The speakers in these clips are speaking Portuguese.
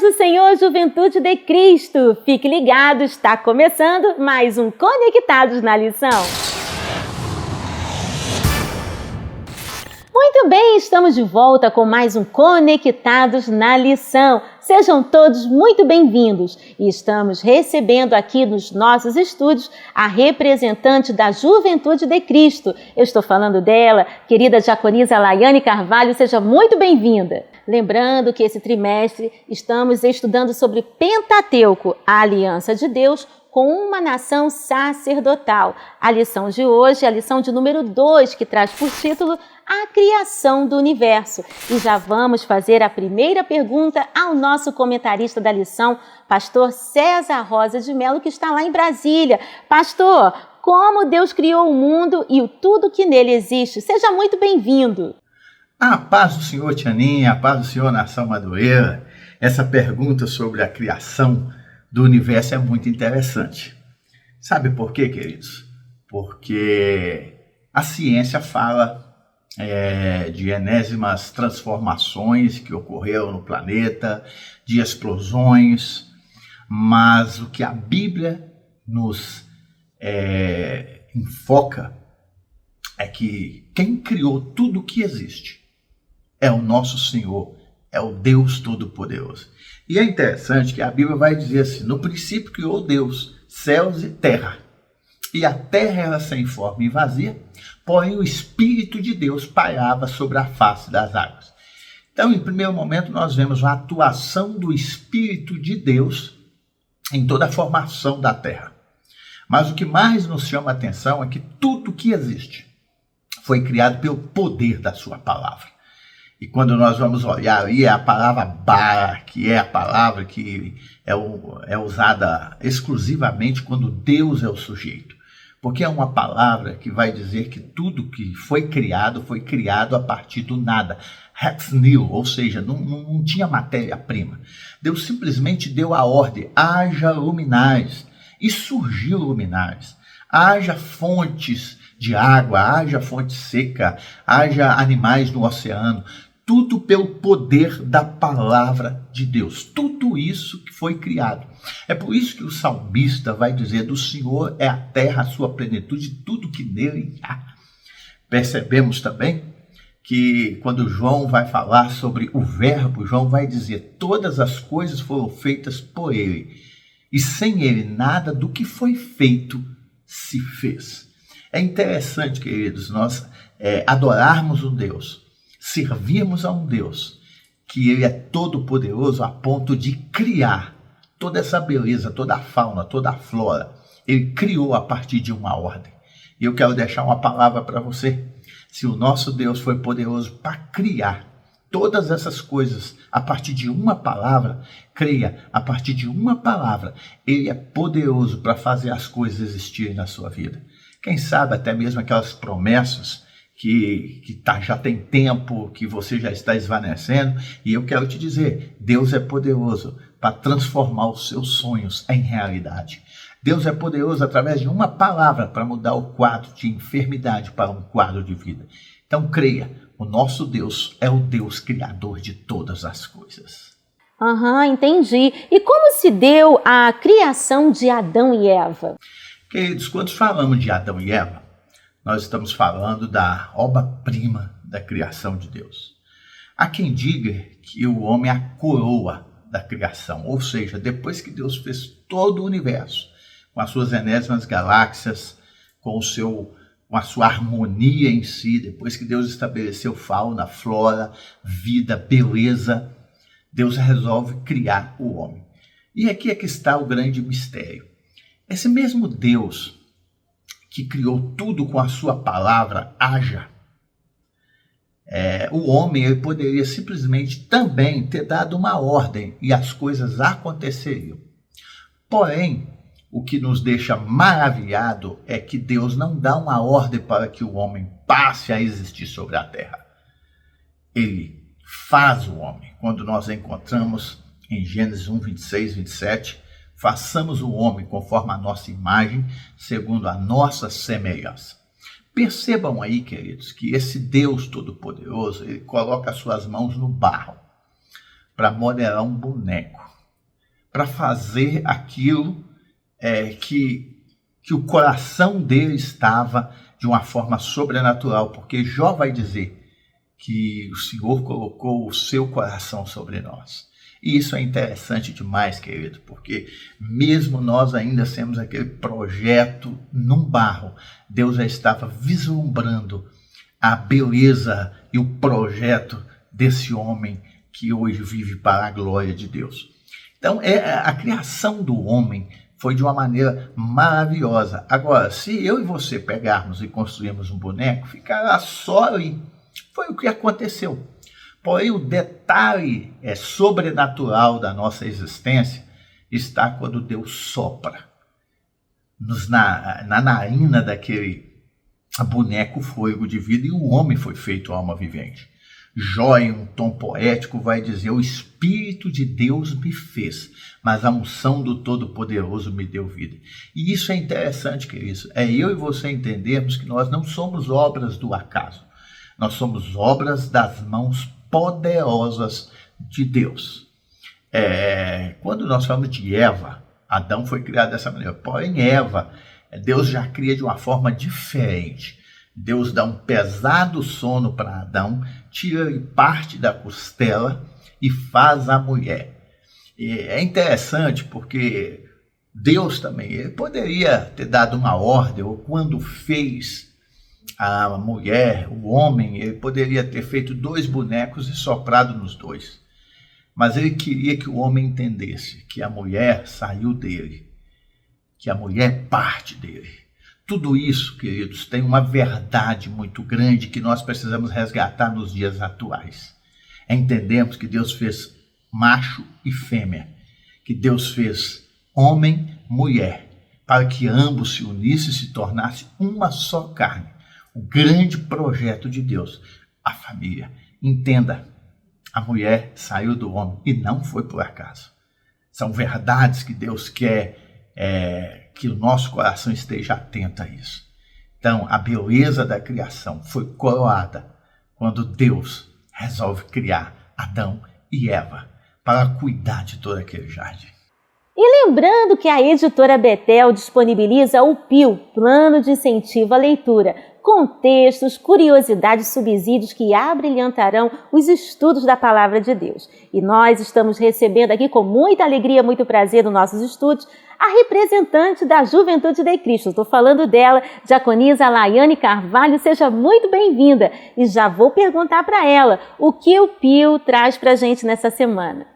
paz do Senhor, juventude de Cristo! Fique ligado, está começando mais um Conectados na Lição. Muito bem, estamos de volta com mais um Conectados na Lição. Sejam todos muito bem-vindos e estamos recebendo aqui nos nossos estúdios a representante da Juventude de Cristo. Eu estou falando dela, querida diaconisa Laiane Carvalho, seja muito bem-vinda. Lembrando que esse trimestre estamos estudando sobre Pentateuco, a aliança de Deus com uma nação sacerdotal. A lição de hoje é a lição de número 2, que traz por título a criação do universo. E já vamos fazer a primeira pergunta ao nosso comentarista da lição, pastor César Rosa de Mello, que está lá em Brasília. Pastor, como Deus criou o mundo e tudo que nele existe? Seja muito bem-vindo. A paz do Senhor, Tianinha, a paz do Senhor, nação Madureira. Essa pergunta sobre a criação do universo é muito interessante. Sabe por quê, queridos? Porque a ciência fala de enésimas transformações que ocorreram no planeta, de explosões, mas o que a Bíblia nos enfoca é que quem criou tudo o que existe é o nosso Senhor, é o Deus Todo-Poderoso. E é interessante que a Bíblia vai dizer assim: no princípio criou Deus céus e terra, e a terra era sem forma e vazia, porém o Espírito de Deus pairava sobre a face das águas. Então, em primeiro momento, nós vemos a atuação do Espírito de Deus em toda a formação da terra. Mas o que mais nos chama a atenção é que tudo que existe foi criado pelo poder da sua palavra. E quando nós vamos olhar aí, é a palavra bara, que é a palavra que é usada exclusivamente quando Deus é o sujeito. Porque é uma palavra que vai dizer que tudo que foi criado a partir do nada. Ex nihilo, ou seja, não tinha matéria-prima. Deus simplesmente deu a ordem: haja luminares, e surgiu luminares. Haja fontes de água, haja fonte seca, haja animais no oceano. Tudo pelo poder da palavra de Deus. Tudo isso que foi criado. É por isso que o salmista vai dizer: do Senhor é a terra, a sua plenitude, tudo que nele há. Percebemos também que quando João vai falar sobre o verbo, João vai dizer: todas as coisas foram feitas por ele, e sem ele nada do que foi feito se fez. É interessante, queridos, nós adorarmos um Deus, servirmos a um Deus que ele é todo poderoso a ponto de criar toda essa beleza, toda a fauna, toda a flora. Ele criou a partir de uma ordem. E eu quero deixar uma palavra para você. Se o nosso Deus foi poderoso para criar todas essas coisas a partir de uma palavra, creia, a partir de uma palavra, ele é poderoso para fazer as coisas existirem na sua vida. Quem sabe até mesmo aquelas promessas que já tem tempo, que você já está esvanecendo. E eu quero te dizer, Deus é poderoso para transformar os seus sonhos em realidade. Deus é poderoso através de uma palavra para mudar o quadro de enfermidade para um quadro de vida. Então creia, o nosso Deus é o Deus criador de todas as coisas. Entendi. E como se deu a criação de Adão e Eva? Queridos, quando falamos de Adão e Eva, nós estamos falando da obra-prima da criação de Deus. Há quem diga que o homem é a coroa da criação, ou seja, depois que Deus fez todo o universo, com as suas enésimas galáxias, com a sua harmonia em si, depois que Deus estabeleceu fauna, flora, vida, beleza, Deus resolve criar o homem. E aqui é que está o grande mistério. Esse mesmo Deus que criou tudo com a sua palavra, haja. O homem ele poderia simplesmente também ter dado uma ordem e as coisas aconteceriam. Porém, o que nos deixa maravilhado é que Deus não dá uma ordem para que o homem passe a existir sobre a terra. Ele faz o homem. Quando nós encontramos em Gênesis 1, 26, 27, façamos o homem conforme a nossa imagem, segundo a nossa semelhança. Percebam aí, queridos, que esse Deus Todo-Poderoso, ele coloca as suas mãos no barro para modelar um boneco. para fazer aquilo que o coração dele estava de uma forma sobrenatural, porque Jó vai dizer que o Senhor colocou o seu coração sobre nós. E isso é interessante demais, querido, porque mesmo nós ainda temos aquele projeto num barro, Deus já estava vislumbrando a beleza e o projeto desse homem que hoje vive para a glória de Deus. Então, a criação do homem foi de uma maneira maravilhosa. Agora, se eu e você pegarmos e construirmos um boneco, ficará só ali. Foi o que aconteceu. Porém, o detalhe sobrenatural da nossa existência está quando Deus sopra na narina daquele boneco fôlego de vida e o homem foi feito alma vivente. Jó, em um tom poético, vai dizer: o Espírito de Deus me fez, mas a unção do Todo-Poderoso me deu vida. E isso é interessante, queridos. É eu e você entendermos que nós não somos obras do acaso. Nós somos obras das mãos poderosas de Deus. Quando nós falamos de Eva, Adão foi criado dessa maneira. Porém, Eva, Deus já cria de uma forma diferente. Deus dá um pesado sono para Adão, tira-lhe parte da costela e faz a mulher. É interessante porque Deus também, ele poderia ter dado uma ordem, ou quando fez a mulher, o homem, ele poderia ter feito 2 bonecos e soprado nos 2. Mas ele queria que o homem entendesse que a mulher saiu dele, que a mulher é parte dele. Tudo isso, queridos, tem uma verdade muito grande que nós precisamos resgatar nos dias atuais. Entendemos que Deus fez macho e fêmea, que Deus fez homem, mulher, para que ambos se unissem e se tornassem uma só carne. O grande projeto de Deus, a família. Entenda, a mulher saiu do homem e não foi por acaso. São verdades que Deus quer que o nosso coração esteja atento a isso. Então, a beleza da criação foi coroada quando Deus resolve criar Adão e Eva para cuidar de todo aquele jardim. E lembrando que a editora Betel disponibiliza o PIL, Plano de Incentivo à Leitura, com textos, curiosidades e subsídios que abrilhantarão os estudos da Palavra de Deus. E nós estamos recebendo aqui com muita alegria, muito prazer nos nossos estudos, a representante da Juventude de Cristo. Estou falando dela, diaconisa Laiane Carvalho. Seja muito bem-vinda. E já vou perguntar para ela o que o PIL traz para a gente nessa semana.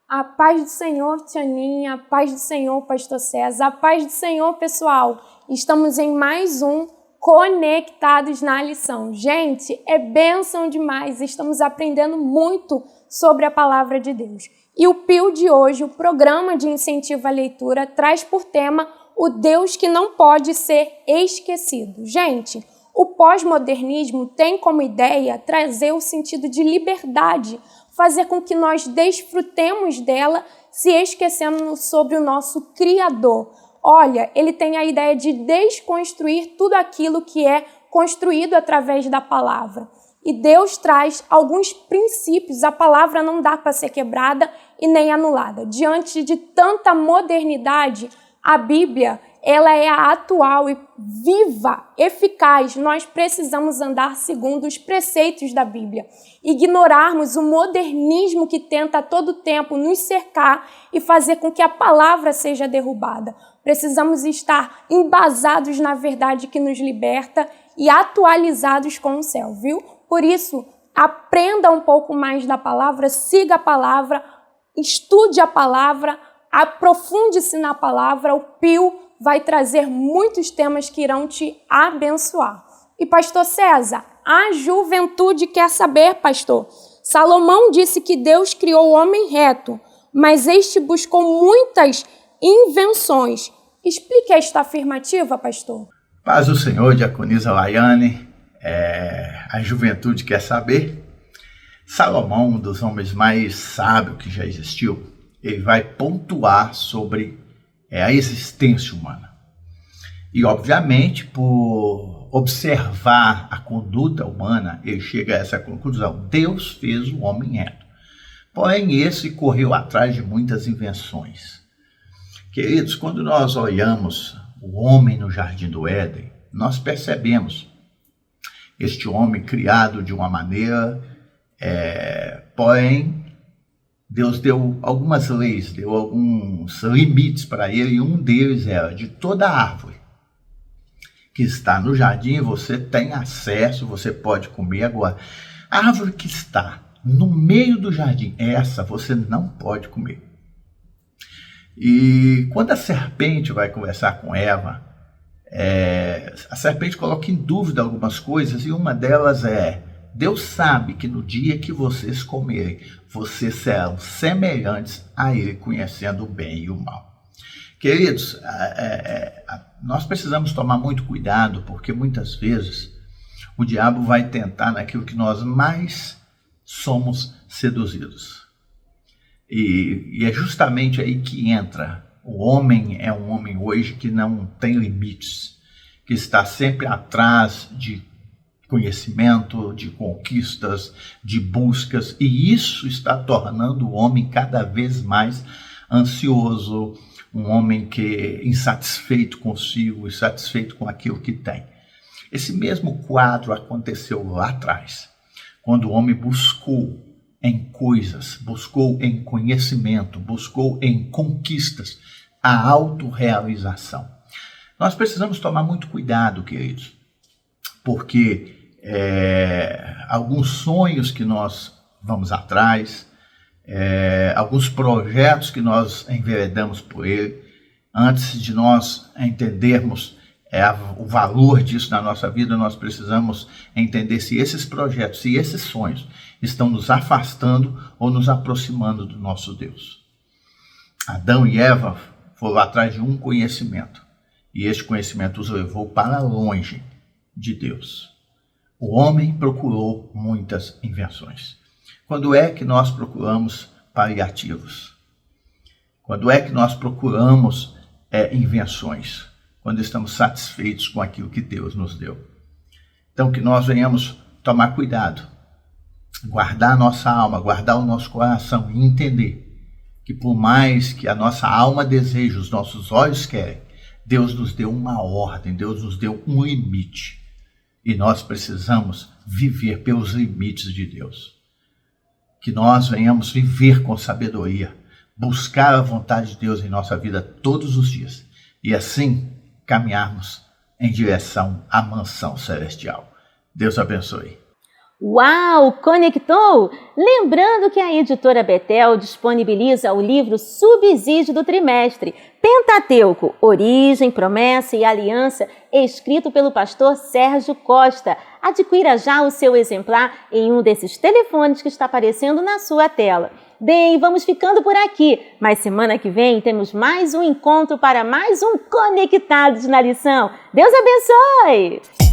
A paz do Senhor, Tianinha, a paz do Senhor, Pastor César, a paz do Senhor, pessoal. Estamos em mais um Conectados na Lição. Gente, é bênção demais, estamos aprendendo muito sobre a Palavra de Deus. E o PIL de hoje, o Programa de Incentivo à Leitura, traz por tema o Deus que não pode ser esquecido. Gente, o pós-modernismo tem como ideia trazer o sentido de liberdade, fazer com que nós desfrutemos dela, se esquecendo sobre o nosso Criador. Olha, ele tem a ideia de desconstruir tudo aquilo que é construído através da palavra. E Deus traz alguns princípios, a palavra não dá para ser quebrada e nem anulada. Diante de tanta modernidade, a Bíblia, ela é a atual e viva, eficaz. Nós precisamos andar segundo os preceitos da Bíblia. Ignorarmos o modernismo que tenta a todo tempo nos cercar e fazer com que a palavra seja derrubada. Precisamos estar embasados na verdade que nos liberta e atualizados com o céu, viu? Por isso, aprenda um pouco mais da palavra, siga a palavra, estude a palavra, aprofunde-se na palavra. O PIL vai trazer muitos temas que irão te abençoar. E Pastor César, a juventude quer saber, pastor. Salomão disse que Deus criou o homem reto, mas este buscou muitas invenções. Explique esta afirmativa, pastor. Paz do Senhor, diaconisa Laiane. A juventude quer saber. Salomão, um dos homens mais sábios que já existiu, ele vai pontuar sobre a existência humana. E, obviamente, por observar a conduta humana, ele chega a essa conclusão: Deus fez o homem reto. Porém, esse correu atrás de muitas invenções. Queridos, quando nós olhamos o homem no Jardim do Éden, nós percebemos este homem criado de uma maneira, porém, Deus deu algumas leis, deu alguns limites para ele, e um deles era de toda árvore que está no jardim, você tem acesso, você pode comer. Agora, a árvore que está no meio do jardim, essa você não pode comer. E quando a serpente vai conversar com Eva, a serpente coloca em dúvida algumas coisas, e uma delas é: Deus sabe que no dia que vocês comerem, vocês serão semelhantes a Ele, conhecendo o bem e o mal. Queridos, nós precisamos tomar muito cuidado, porque muitas vezes o diabo vai tentar naquilo que nós mais somos seduzidos. E é justamente aí que entra. O homem é um homem hoje que não tem limites, que está sempre atrás de conhecimento, de conquistas, de buscas, e isso está tornando o homem cada vez mais ansioso, um homem que é insatisfeito consigo, insatisfeito com aquilo que tem. Esse mesmo quadro aconteceu lá atrás, quando o homem buscou em coisas, buscou em conhecimento, buscou em conquistas, a autorrealização. Nós precisamos tomar muito cuidado, queridos, porque alguns sonhos que nós vamos atrás, alguns projetos que nós enveredamos por ele, antes de nós entendermos o valor disso na nossa vida, nós precisamos entender se esses projetos, se esses sonhos estão nos afastando ou nos aproximando do nosso Deus. Adão e Eva foram atrás de um conhecimento, e este conhecimento os levou para longe de Deus. O homem procurou muitas invenções. Quando é que nós procuramos paliativos? Quando é que nós procuramos invenções? Quando estamos satisfeitos com aquilo que Deus nos deu. Então, que nós venhamos tomar cuidado, guardar a nossa alma, guardar o nosso coração e entender que por mais que a nossa alma deseje, os nossos olhos querem, Deus nos deu uma ordem, Deus nos deu um limite. E nós precisamos viver pelos limites de Deus. Que nós venhamos viver com sabedoria, buscar a vontade de Deus em nossa vida todos os dias. E assim caminharmos em direção à mansão celestial. Deus abençoe. Uau, conectou? Lembrando que a editora Betel disponibiliza o livro Subsídio do Trimestre, Pentateuco, Origem, Promessa e Aliança, escrito pelo pastor Sérgio Costa. Adquira já o seu exemplar em um desses telefones que está aparecendo na sua tela. Bem, vamos ficando por aqui, mas semana que vem temos mais um encontro para mais um Conectados na Lição. Deus abençoe!